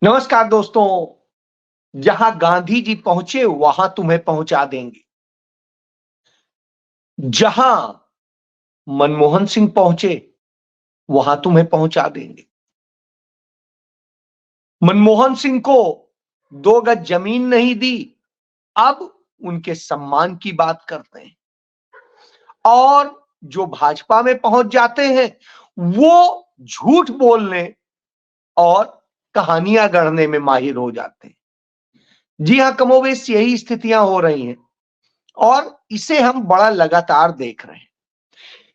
नमस्कार दोस्तों। जहां गांधी जी पहुंचे वहां तुम्हें पहुंचा देंगे। जहां मनमोहन सिंह पहुंचे वहां तुम्हें पहुंचा देंगे। मनमोहन सिंह को 2 गज जमीन नहीं दी, अब उनके सम्मान की बात करते हैं। और जो भाजपा में पहुंच जाते हैं वो झूठ बोलने और कहानियां गढ़ने में माहिर हो जाते हैं। जी हां, कमोबेश यही स्थितियां हो रही हैं और इसे हम बड़ा लगातार देख रहे हैं।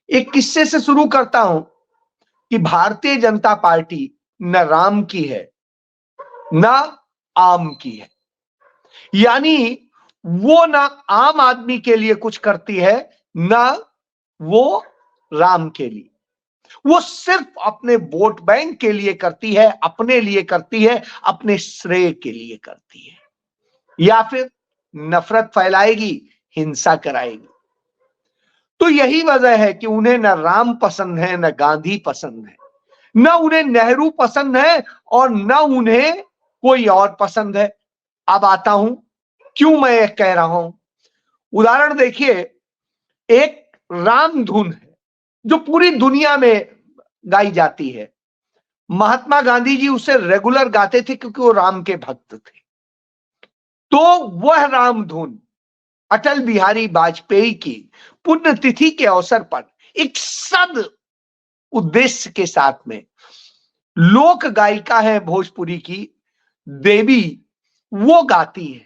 एक किस्से से शुरू करता हूं कि भारतीय जनता पार्टी न राम की है न आम की है। यानी वो ना आम आदमी के लिए कुछ करती है ना वो राम के लिए। वो सिर्फ अपने वोट बैंक के लिए करती है, अपने लिए करती है, अपने श्रेय के लिए करती है, या फिर नफरत फैलाएगी, हिंसा कराएगी। तो यही वजह है कि उन्हें न राम पसंद है न गांधी पसंद है, न उन्हें नेहरू पसंद है और न उन्हें कोई और पसंद है। अब आता हूं क्यों मैं यह कह रहा हूं। उदाहरण देखिए, एक राम धुन है जो पूरी दुनिया में गाई जाती है। महात्मा गांधी जी उसे रेगुलर गाते थे क्योंकि वो राम के भक्त थे। तो वह राम धुन अटल बिहारी वाजपेयी की पुण्यतिथि के अवसर पर एक सद उद्देश्य के साथ में लोक गायिका है भोजपुरी की देवी, वो गाती है।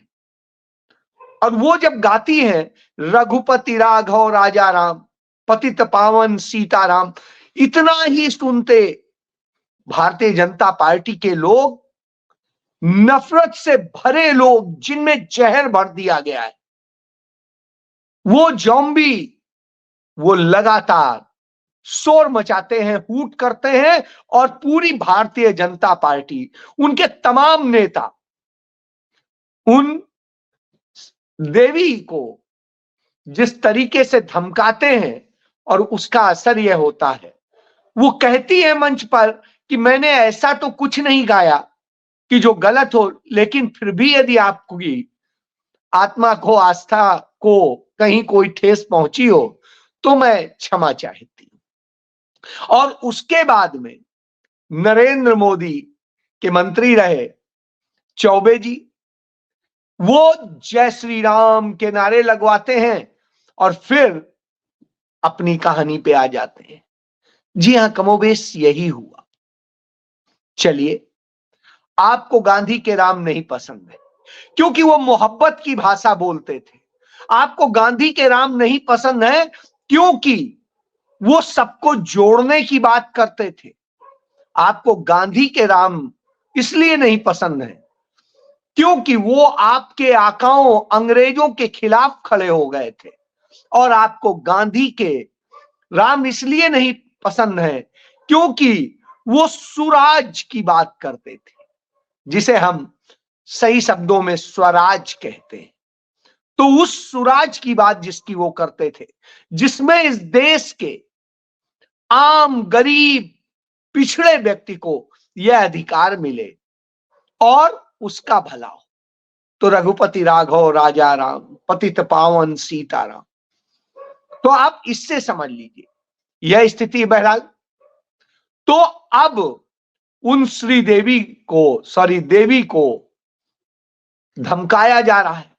और वो जब गाती है, रघुपति राघव राजा राम, पतित पावन सीताराम, इतना ही सुनते भारतीय जनता पार्टी के लोग, नफरत से भरे लोग जिनमें जहर भर दिया गया है, वो जॉम्बी, वो लगातार शोर मचाते हैं, हूट करते हैं। और पूरी भारतीय जनता पार्टी, उनके तमाम नेता उन देवी को जिस तरीके से धमकाते हैं और उसका असर यह होता है, वो कहती है मंच पर कि मैंने ऐसा तो कुछ नहीं गाया कि जो गलत हो, लेकिन फिर भी यदि आपकी आत्मा को, आस्था को कहीं कोई ठेस पहुंची हो तो मैं क्षमा चाहती हूं। और उसके बाद में नरेंद्र मोदी के मंत्री रहे चौबे जी, वो जय श्री राम के नारे लगवाते हैं और फिर अपनी कहानी पे आ जाते हैं। जी हां, कमोबेश यही हुआ। चलिए, आपको गांधी के राम नहीं पसंद है क्योंकि वो मोहब्बत की भाषा बोलते थे। आपको गांधी के राम नहीं पसंद है क्योंकि वो सबको जोड़ने की बात करते थे। आपको गांधी के राम इसलिए नहीं पसंद है क्योंकि वो आपके आकाओं अंग्रेजों के खिलाफ खड़े हो गए थे। और आपको गांधी के राम इसलिए नहीं पसंद है क्योंकि वो सुराज की बात करते थे, जिसे हम सही शब्दों में स्वराज कहते हैं। तो उस सुराज की बात जिसकी वो करते थे, जिसमें इस देश के आम गरीब पिछड़े व्यक्ति को यह अधिकार मिले और उसका भला हो। तो रघुपति राघव राजा राम, पतित पावन सीताराम। तो आप इससे समझ लीजिए यह स्थिति। बहरहाल, तो अब उन देवी को धमकाया जा रहा है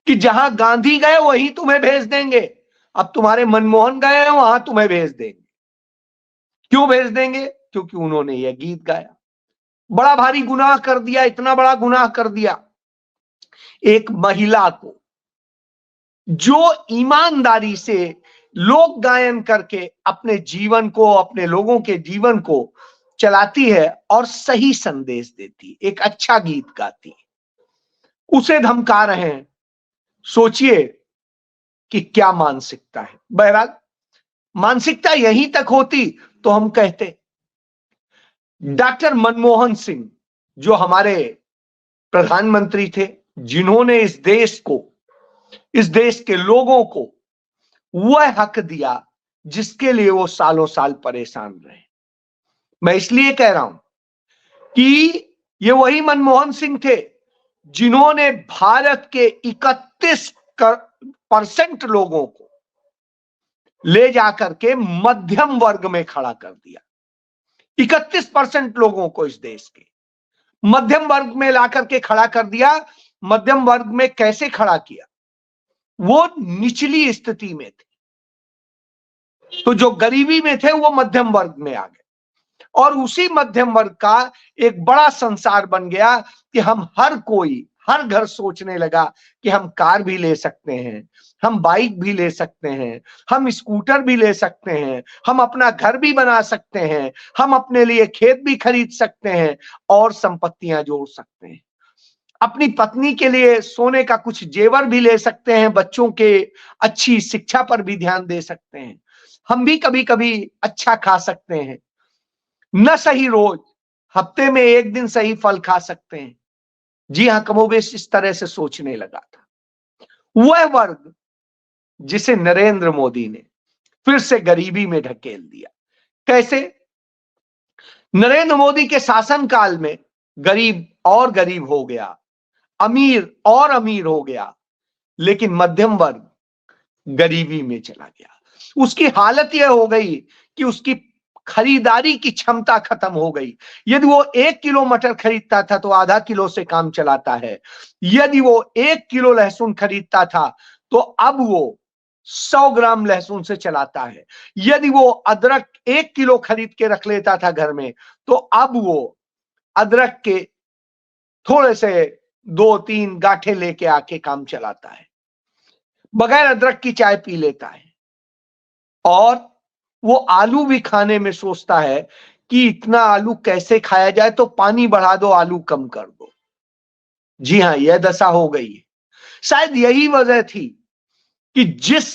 कि जहां गांधी गए वहीं तुम्हें भेज देंगे। अब तुम्हारे मनमोहन गए हैं वहां तुम्हें भेज देंगे। क्यों भेज देंगे? क्योंकि उन्होंने यह गीत गाया। बड़ा भारी गुनाह कर दिया, इतना बड़ा गुनाह कर दिया। एक महिला को जो ईमानदारी से लोक गायन करके अपने जीवन को, अपने लोगों के जीवन को चलाती है और सही संदेश देती, एक अच्छा गीत गाती, उसे धमका रहे हैं। सोचिए कि क्या मानसिकता है। बहरहाल, मानसिकता यहीं तक होती तो हम कहते डॉक्टर मनमोहन सिंह जो हमारे प्रधानमंत्री थे, जिन्होंने इस देश को, इस देश के लोगों को वह हक दिया जिसके लिए वो सालों साल परेशान रहे। मैं इसलिए कह रहा हूं कि ये वही मनमोहन सिंह थे जिन्होंने भारत के 31% लोगों को ले जाकर के मध्यम वर्ग में खड़ा कर दिया। 31% लोगों को इस देश के मध्यम वर्ग में लाकर के खड़ा कर दिया। मध्यम वर्ग में कैसे खड़ा किया? वो निचली स्थिति में थे, तो जो गरीबी में थे वो मध्यम वर्ग में आ गए, और उसी मध्यम वर्ग का एक बड़ा संसार बन गया कि हर घर सोचने लगा कि हम कार भी ले सकते हैं, हम बाइक भी ले सकते हैं, हम स्कूटर भी ले सकते हैं, हम अपना घर भी बना सकते हैं, हम अपने लिए खेत भी खरीद सकते हैं और संपत्तियां जोड़ सकते हैं, अपनी पत्नी के लिए सोने का कुछ जेवर भी ले सकते हैं, बच्चों के अच्छी शिक्षा पर भी ध्यान दे सकते हैं, हम भी कभी कभी अच्छा खा सकते हैं, न सही रोज हफ्ते में एक दिन सही फल खा सकते हैं। जी हां, कमोबेश इस तरह से सोचने लगा था वह वर्ग जिसे नरेंद्र मोदी ने फिर से गरीबी में ढकेल दिया। कैसे? नरेंद्र मोदी के शासनकाल में गरीब और गरीब हो गया, अमीर और अमीर हो गया, लेकिन मध्यम वर्ग गरीबी में चला गया। उसकी हालत यह हो गई कि उसकी खरीदारी की क्षमता खत्म हो गई। यदि वो 1 किलो मटर खरीदता था तो आधा किलो से काम चलाता है, यदि वो 1 किलो लहसुन खरीदता था तो अब वो 100 ग्राम लहसुन से चलाता है। यदि वो अदरक 1 किलो खरीद के रख लेता था घर में तो अब वो अदरक के थोड़े से 2-3 गांठे लेके आके काम चलाता है, बगैर अदरक की चाय पी लेता है, और वो आलू भी खाने में सोचता है कि इतना आलू कैसे खाया जाए, तो पानी बढ़ा दो, आलू कम कर दो। जी हां, यह दशा हो गई है। शायद यही वजह थी कि जिस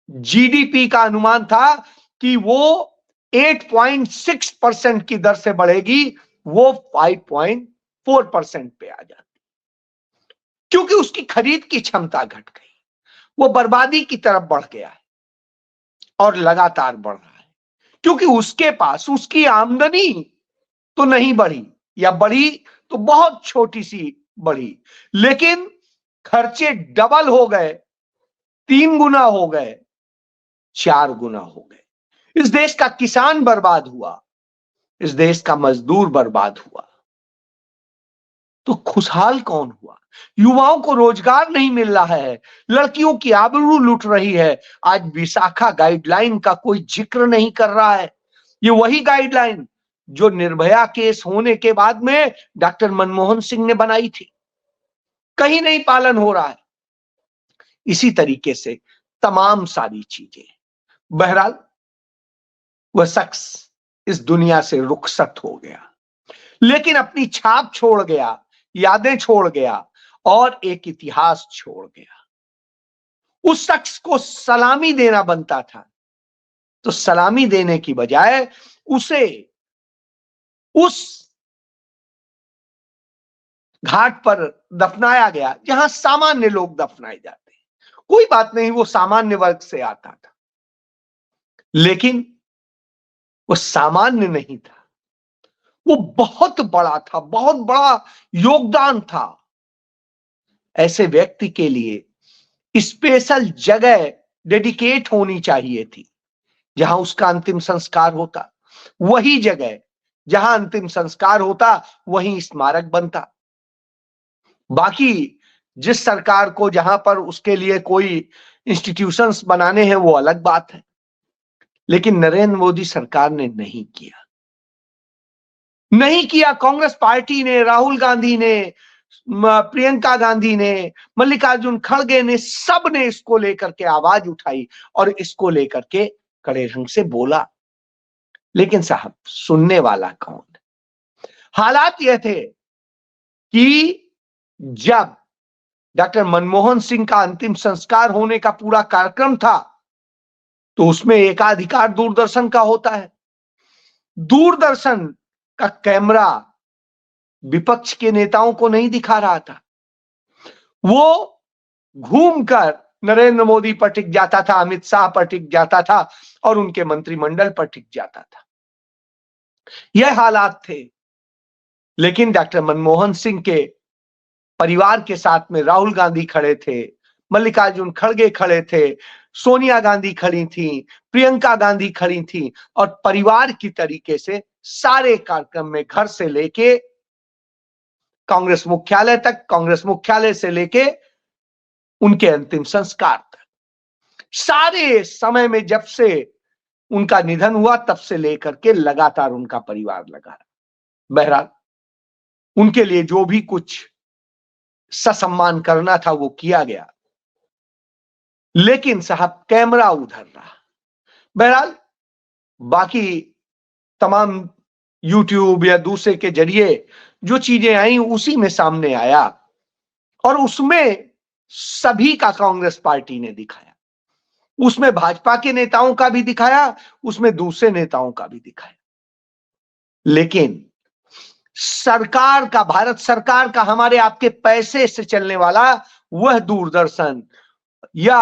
जीडीपी का अनुमान था कि वो 8.6% की दर से बढ़ेगी, वो 5.4% पे आ जाती, क्योंकि उसकी खरीद की क्षमता घट गई, वो बर्बादी की तरफ बढ़ गया है और लगातार बढ़ रहा है, क्योंकि उसके पास उसकी आमदनी तो नहीं बढ़ी, या बढ़ी तो बहुत छोटी सी बढ़ी, लेकिन खर्चे डबल हो गए, 3 गुना हो गए, 4 गुना हो गए। इस देश का किसान बर्बाद हुआ, इस देश का मजदूर बर्बाद हुआ, तो खुशहाल कौन हुआ? युवाओं को रोजगार नहीं मिल रहा है, लड़कियों की आबरू लुट रही है। आज विशाखा गाइडलाइन का कोई जिक्र नहीं कर रहा है। ये वही गाइडलाइन जो निर्भया केस होने के बाद में डॉक्टर मनमोहन सिंह ने बनाई थी, कहीं नहीं पालन हो रहा है। इसी तरीके से तमाम सारी चीजें। बहरहाल वह शख्स इस दुनिया से रुखसत हो गया, लेकिन अपनी छाप छोड़ गया, यादें छोड़ गया और एक इतिहास छोड़ गया। उस शख्स को सलामी देना बनता था, तो सलामी देने की बजाय उसे उस घाट पर दफनाया गया जहां सामान्य लोग दफनाए जाते हैं। कोई बात नहीं, वो सामान्य वर्ग से आता था, लेकिन वो सामान्य नहीं था, वो बहुत बड़ा था, बहुत बड़ा योगदान था। ऐसे व्यक्ति के लिए स्पेशल जगह डेडिकेट होनी चाहिए थी, जहां उसका अंतिम संस्कार होता। वही जगह जहां अंतिम संस्कार होता वहीं स्मारक बनता। बाकी जिस सरकार को जहां पर उसके लिए कोई इंस्टीट्यूशंस बनाने हैं वो अलग बात है, लेकिन नरेंद्र मोदी सरकार ने नहीं किया। नहीं किया। कांग्रेस पार्टी ने, राहुल गांधी ने, प्रियंका गांधी ने, मल्लिकार्जुन खड़गे ने, सब ने इसको लेकर के आवाज उठाई और इसको लेकर के कड़े ढंग से बोला, लेकिन साहब सुनने वाला कौन? हालात यह थे कि जब डॉक्टर मनमोहन सिंह का अंतिम संस्कार होने का पूरा कार्यक्रम था, तो उसमें एकाधिकार दूरदर्शन का होता है। दूरदर्शन का कैमरा विपक्ष के नेताओं को नहीं दिखा रहा था, वो घूमकर नरेंद्र मोदी पर टिक जाता था, अमित शाह पर टिक जाता था और उनके मंत्रिमंडल पर टिक जाता था। यह हालात थे लेकिन डॉक्टर मनमोहन सिंह के परिवार के साथ में राहुल गांधी खड़े थे, मल्लिकार्जुन खड़गे खड़े थे, सोनिया गांधी खड़ी थी, प्रियंका गांधी खड़ी थी, और परिवार की तरीके से सारे कार्यक्रम में घर से लेके कांग्रेस मुख्यालय तक, कांग्रेस मुख्यालय से लेके उनके अंतिम संस्कार तक, सारे समय में जब से उनका निधन हुआ तब से लेकर के लगातार उनका परिवार लगा। बहरहाल उनके लिए जो भी कुछ ससम्मान करना था वो किया गया, लेकिन साहब कैमरा उधर रहा। बहरहाल बाकी तमाम यूट्यूब या दूसरे के जरिए जो चीजें आई उसी में सामने आया, और उसमें सभी का कांग्रेस पार्टी ने दिखाया, उसमें भाजपा के नेताओं का भी दिखाया, उसमें दूसरे नेताओं का भी दिखाया। लेकिन सरकार का, भारत सरकार का, हमारे आपके पैसे से चलने वाला वह दूरदर्शन या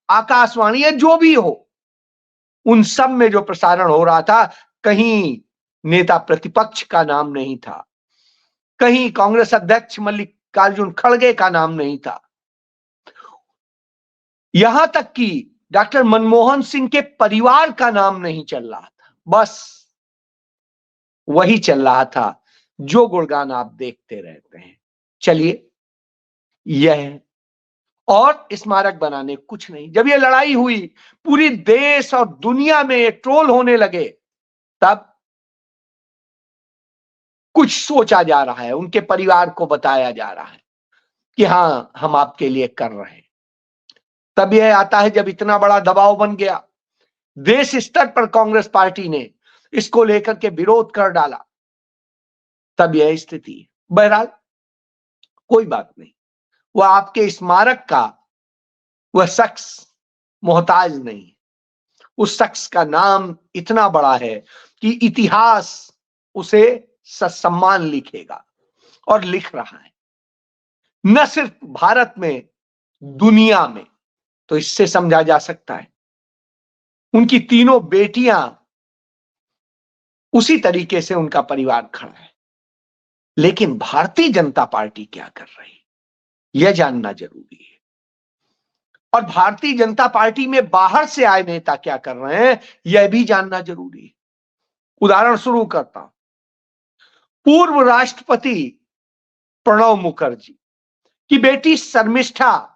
आकाशवाणी या जो भी हो, उन सब में जो प्रसारण हो रहा था, कहीं नेता प्रतिपक्ष का नाम नहीं था, कहीं कांग्रेस अध्यक्ष मल्लिकार्जुन खड़गे का नाम नहीं था, यहां तक कि डॉक्टर मनमोहन सिंह के परिवार का नाम नहीं चल रहा था। बस वही चल रहा था जो गुणगान आप देखते रहते हैं। चलिए, यह और स्मारक बनाने कुछ नहीं। जब ये लड़ाई हुई, पूरी देश और दुनिया में ये ट्रोल होने लगे, तब कुछ सोचा जा रहा है, उनके परिवार को बताया जा रहा है कि हां, हम आपके लिए कर रहे हैं। तब यह आता है जब इतना बड़ा दबाव बन गया, देश स्तर पर कांग्रेस पार्टी ने इसको लेकर के विरोध कर डाला, तब यह स्थिति। बहरहाल कोई बात नहीं, वह आपके स्मारक का वह शख्स मोहताज नहीं, उस शख्स का नाम इतना बड़ा है कि इतिहास उसे ससम्मान लिखेगा, और लिख रहा है, न सिर्फ भारत में, दुनिया में। तो इससे समझा जा सकता है उनकी तीनों बेटियां, उसी तरीके से उनका परिवार खड़ा है। लेकिन भारतीय जनता पार्टी क्या कर रही, यह जानना जरूरी है। और भारतीय जनता पार्टी में बाहर से आए नेता क्या कर रहे हैं, यह भी जानना जरूरी है। उदाहरण शुरू करता हूं। पूर्व राष्ट्रपति प्रणब मुखर्जी की बेटी शर्मिष्ठा,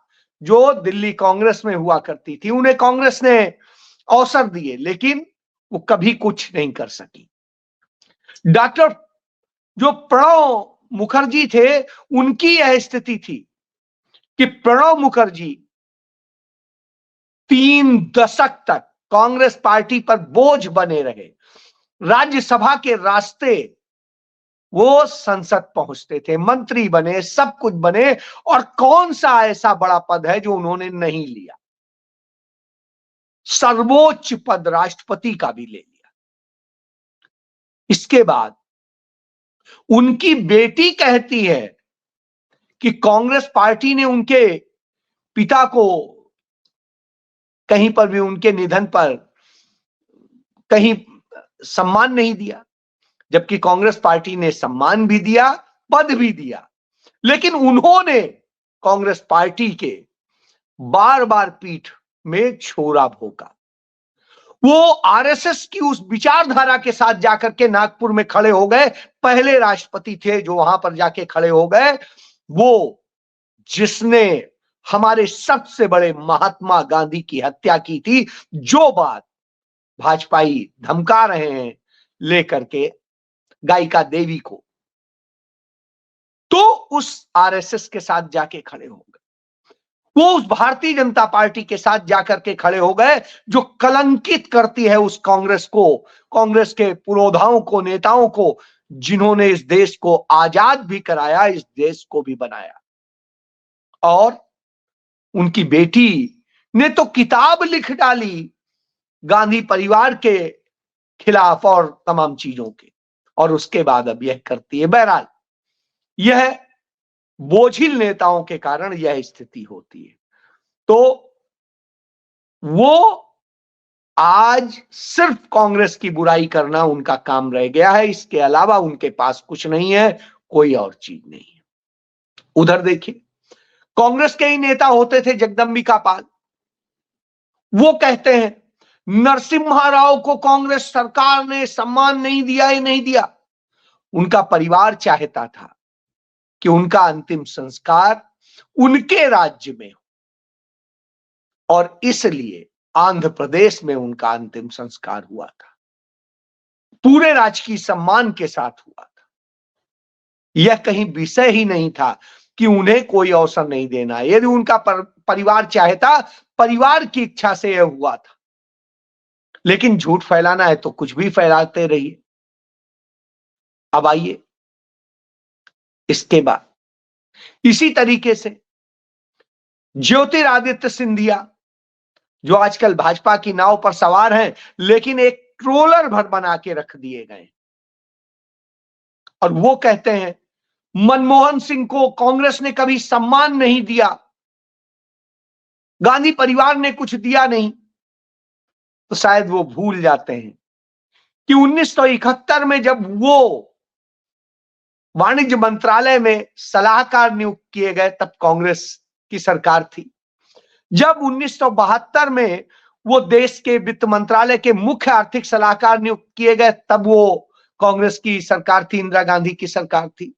जो दिल्ली कांग्रेस में हुआ करती थी, उन्हें कांग्रेस ने अवसर दिए, लेकिन वो कभी कुछ नहीं कर सकी। डॉक्टर जो प्रणब मुखर्जी थे, उनकी यह स्थिति थी कि प्रणब मुखर्जी 3 दशक तक कांग्रेस पार्टी पर बोझ बने रहे। राज्यसभा के रास्ते वो संसद पहुंचते थे, मंत्री बने, सब कुछ बने, और कौन सा ऐसा बड़ा पद है जो उन्होंने नहीं लिया। सर्वोच्च पद राष्ट्रपति का भी ले लिया। इसके बाद उनकी बेटी कहती है कि कांग्रेस पार्टी ने उनके पिता को कहीं पर भी, उनके निधन पर कहीं सम्मान नहीं दिया, जबकि कांग्रेस पार्टी ने सम्मान भी दिया, पद भी दिया। लेकिन उन्होंने कांग्रेस पार्टी के बार बार पीठ में छोरा भोंका। वो आरएसएस की उस विचारधारा के साथ जाकर के नागपुर में खड़े हो गए, पहले राष्ट्रपति थे जो वहां पर जाके खड़े हो गए, वो जिसने हमारे सबसे बड़े महात्मा गांधी की हत्या की थी। जो बात भाजपाई धमका रहे हैं लेकर के गायिका देवी को, तो उस आरएसएस के साथ जाके खड़े हो गए। वो उस भारतीय जनता पार्टी के साथ जाकर के खड़े हो गए जो कलंकित करती है उस कांग्रेस को, कांग्रेस के पुरोधाओं को, नेताओं को, जिन्होंने इस देश को आजाद भी कराया, इस देश को भी बनाया। और उनकी बेटी ने तो किताब लिख डाली गांधी परिवार के खिलाफ और तमाम चीजों के, और उसके बाद अब यह करती है। बहरहाल यह बोझिल नेताओं के कारण यह स्थिति होती है। तो वो आज सिर्फ कांग्रेस की बुराई करना उनका काम रह गया है, इसके अलावा उनके पास कुछ नहीं है, कोई और चीज नहीं है। उधर देखिए, कांग्रेस के ही नेता होते थे जगदंबिका पाल, वो कहते हैं नरसिम्हा राव को कांग्रेस सरकार ने सम्मान नहीं दिया ही नहीं दिया। उनका परिवार चाहता था कि उनका अंतिम संस्कार उनके राज्य में हो, और इसलिए आंध्र प्रदेश में उनका अंतिम संस्कार हुआ था, पूरे राजकीय सम्मान के साथ हुआ था। यह कहीं विषय ही नहीं था कि उन्हें कोई अवसर नहीं देना। यदि उनका परिवार चाहता, परिवार की इच्छा से यह हुआ था, लेकिन झूठ फैलाना है तो कुछ भी फैलाते रहिए। अब आइए इसके बाद, इसी तरीके से ज्योतिरादित्य सिंधिया, जो आजकल भाजपा की नाव पर सवार हैं, लेकिन एक ट्रोलर भर बना के रख दिए गए, और वो कहते हैं मनमोहन सिंह को कांग्रेस ने कभी सम्मान नहीं दिया, गांधी परिवार ने कुछ दिया नहीं। तो शायद वो भूल जाते हैं कि 1971 में जब वो वाणिज्य मंत्रालय में सलाहकार नियुक्त किए गए, तब कांग्रेस की सरकार थी। जब 1972 में वो देश के वित्त मंत्रालय के मुख्य आर्थिक सलाहकार नियुक्त किए गए, तब वो कांग्रेस की सरकार थी, इंदिरा गांधी की सरकार थी।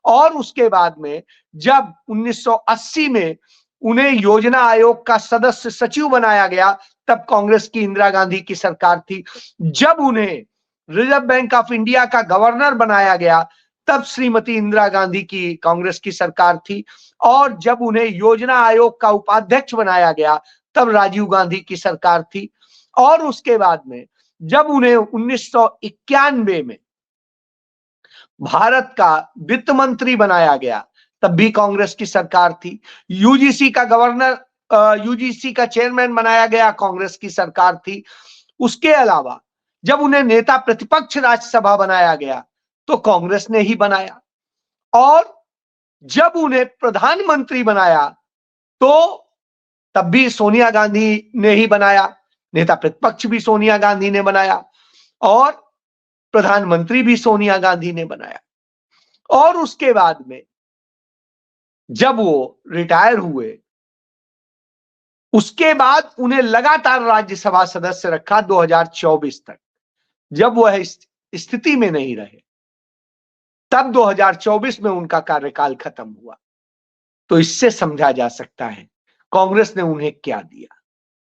और उसके बाद में जब 1980 में उन्हें योजना आयोग का सदस्य सचिव बनाया गया, तब कांग्रेस की इंदिरा गांधी की सरकार थी। जब उन्हें रिजर्व बैंक ऑफ इंडिया का गवर्नर बनाया गया, तब श्रीमती इंदिरा गांधी की कांग्रेस की सरकार थी। और जब उन्हें योजना आयोग का उपाध्यक्ष बनाया गया, तब राजीव गांधी की सरकार थी। और उसके बाद में जब उन्हें 1991 में भारत का वित्त मंत्री बनाया गया, तब भी कांग्रेस की सरकार थी। यूजीसी का गवर्नर, यूजीसी का चेयरमैन बनाया गया, कांग्रेस की सरकार थी। उसके अलावा जब उन्हें नेता प्रतिपक्ष राज्यसभा बनाया गया, तो कांग्रेस ने ही बनाया। और जब उन्हें प्रधानमंत्री बनाया, तो तब भी सोनिया गांधी ने ही बनाया, नेता प्रतिपक्ष भी सोनिया गांधी ने बनाया, और प्रधानमंत्री भी सोनिया गांधी ने बनाया। और उसके बाद में जब वो रिटायर हुए, उसके बाद उन्हें लगातार राज्यसभा सदस्य रखा 2024 तक। जब वह स्थिति में नहीं रहे, तब 2024 में उनका कार्यकाल खत्म हुआ। तो इससे समझा जा सकता है कांग्रेस ने उन्हें क्या दिया।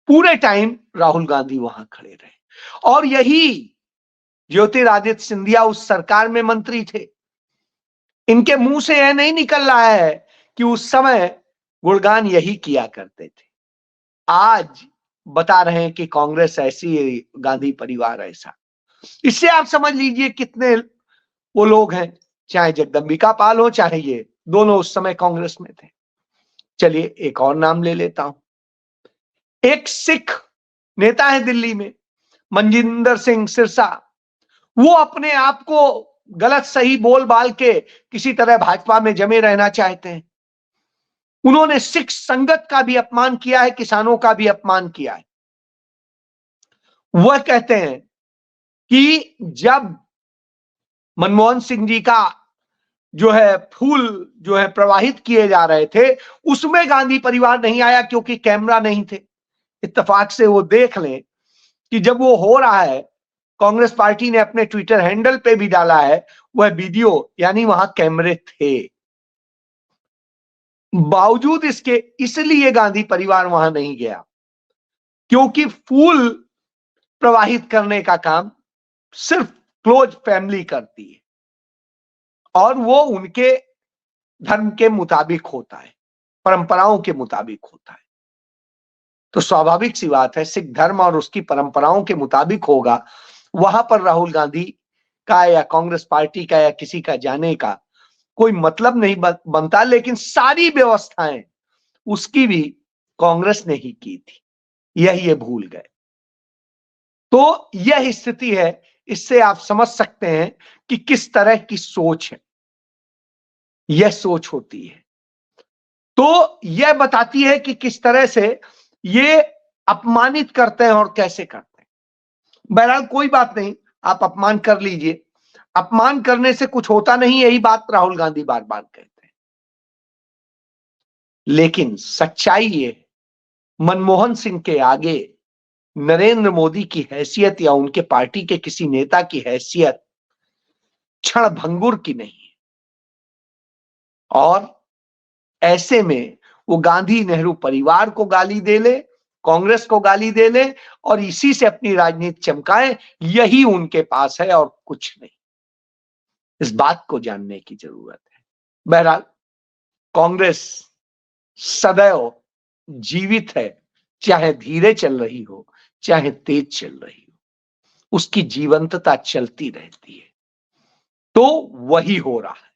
पूरे टाइम राहुल गांधी वहां खड़े रहे, और यही ज्योतिरादित्य सिंधिया उस सरकार में मंत्री थे। इनके मुंह से यह नहीं निकल रहा है कि उस समय गुणगान यही किया करते थे। आज बता रहे हैं कि कांग्रेस ऐसी, गांधी परिवार ऐसा। इससे आप समझ लीजिए कितने वो लोग हैं, चाहे जगदंबिका पाल हो, चाहे ये दोनों उस समय कांग्रेस में थे। चलिए एक और नाम ले लेता हूं। एक सिख नेता है दिल्ली में, मनजिंदर सिंह सिरसा। वो अपने आप को गलत सही बोल बाल के किसी तरह भाजपा में जमे रहना चाहते हैं। उन्होंने सिख संगत का भी अपमान किया है, किसानों का भी अपमान किया है। वह कहते हैं कि जब मनमोहन सिंह जी का जो है फूल जो है प्रवाहित किए जा रहे थे, उसमें गांधी परिवार नहीं आया क्योंकि कैमरा नहीं थे। इत्तेफाक से वो देख लें कि जब वो हो रहा है, कांग्रेस पार्टी ने अपने ट्विटर हैंडल पे भी डाला है वह वीडियो, यानी वहां कैमरे थे। बावजूद इसके, इसलिए गांधी परिवार वहां नहीं गया, क्योंकि फूल प्रवाहित करने का काम सिर्फ क्लोज फैमिली करती है, और वो उनके धर्म के मुताबिक होता है, परंपराओं के मुताबिक होता है। तो स्वाभाविक सी बात है, सिख धर्म और उसकी परंपराओं के मुताबिक होगा, वहां पर राहुल गांधी का या कांग्रेस पार्टी का या किसी का जाने का कोई मतलब नहीं बनता। लेकिन सारी व्यवस्थाएं उसकी भी कांग्रेस ने ही की थी, यह ये भूल गए। तो यह स्थिति है, इससे आप समझ सकते हैं कि किस तरह की सोच है, यह सोच होती है। तो यह बताती है कि किस तरह से ये अपमानित करते हैं और कैसे करते हैं। बहरहाल कोई बात नहीं, आप अपमान कर लीजिए, अपमान करने से कुछ होता नहीं, यही बात राहुल गांधी बार बार कहते हैं। लेकिन सच्चाई ये, मनमोहन सिंह के आगे नरेंद्र मोदी की हैसियत या उनके पार्टी के किसी नेता की हैसियत क्षण भंगुर की नहीं है। और ऐसे में वो गांधी नेहरू परिवार को गाली दे ले, कांग्रेस को गाली दे ले और इसी से अपनी राजनीति चमकाए, यही उनके पास है और कुछ नहीं। इस बात को जानने की जरूरत है। बहरहाल कांग्रेस सदैव जीवित है, चाहे धीरे चल रही हो चाहे तेज चल रही हो, उसकी जीवंतता चलती रहती है। तो वही हो रहा है।